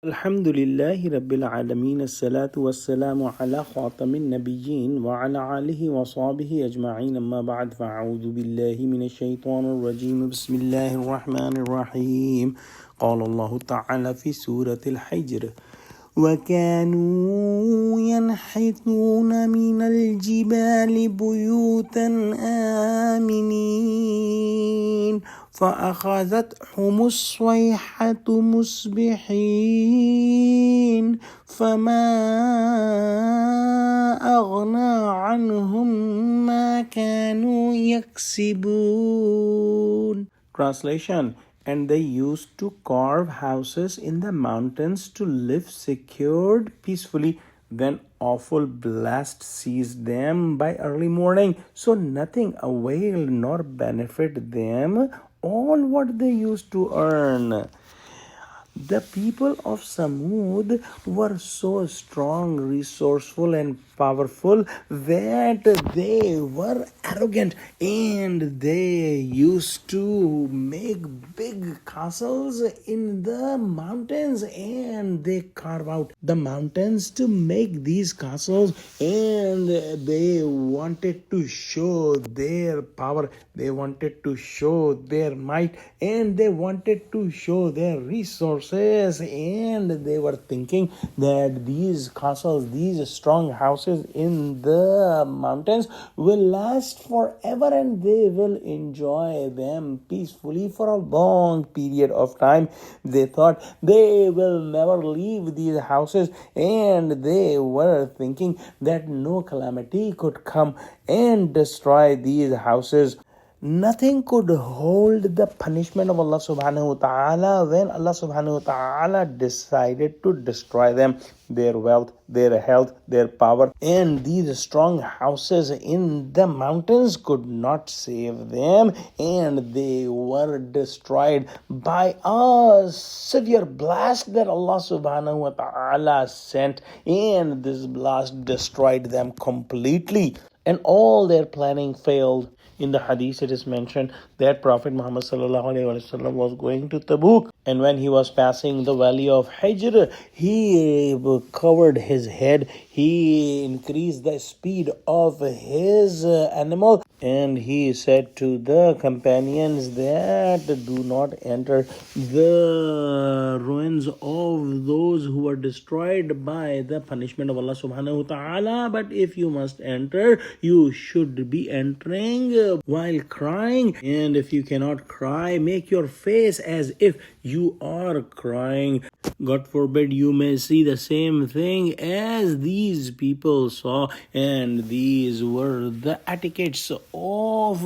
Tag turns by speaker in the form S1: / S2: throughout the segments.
S1: Alhamdulillahi Rabbil Alameen. As-salatu was-salamu ala khatamin nabiyyin wa ala alihi wa sahbihi ajma'in. Amma ba'd, fa'a'udhu billahi minash shaitanir rajim. Bismillahir rahmanir rahim. Qala Allahu ta'ala fi Surah Hijr. وكانوا ينحتون من الجبال بيوتا آمنين فأخذتهم الصيحة مصبحين فما أغنى عنهم ما كانوا يكسبون. Translation: And they used to carve houses in the mountains to live secured peacefully. Then awful blast seized them by early morning, so nothing availed nor benefited them all what they used to earn. The people of Samud were so strong, resourceful, and powerful that they were arrogant, and they used to make big castles in the mountains, and they carve out the mountains to make these castles, and they wanted to show their power, they wanted to show their might, and they wanted to show their resources, and they were thinking that these castles, these strong houses in the mountains will last forever, and they will enjoy them peacefully for a long period of time. They thought they will never leave these houses, and they were thinking that no calamity could come and destroy these houses. Nothing could hold the punishment of Allah subhanahu wa ta'ala when Allah subhanahu wa ta'ala decided to destroy them. Their wealth, their health, their power, and these strong houses in the mountains could not save them, and they were destroyed by a severe blast that Allah subhanahu wa ta'ala sent, and this blast destroyed them completely, and all their planning failed. In the hadith it is mentioned that Prophet Muhammad ﷺ was going to Tabuk, and when he was passing the valley of Hijr, he covered his head, he increased the speed of his animal, and he said to the companions that do not enter the ruins of those who were destroyed by the punishment of Allah subhanahu wa ta'ala, but if you must enter, you should be entering while crying, and if you cannot cry, make your face as if you are crying. God forbid you may see the same thing as these people saw, and these were the etiquettes of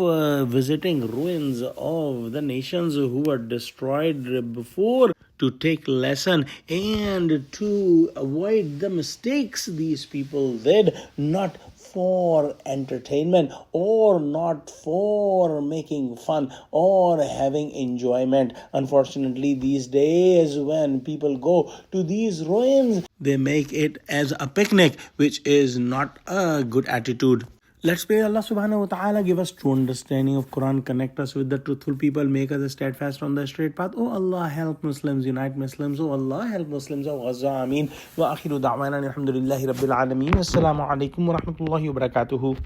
S1: visiting ruins of the nations who were destroyed before, to take lesson and to avoid the mistakes these people did, not for entertainment or not for making fun or having enjoyment. Unfortunately, these days when people go to these ruins, they make it as a picnic, which is not a good attitude. Let's pray Allah subhanahu wa ta'ala give us true understanding of Quran, connect us with the truthful people, make us steadfast on the straight path. Oh Allah, help Muslims, unite Muslims. Oh Allah, help Muslims. Oh Gaza, Ameen. Wa akhiru da'wana alhamdulillahi Rabbil Alameen. Assalamu alaikum wa rahmatullahi wa barakatuhu.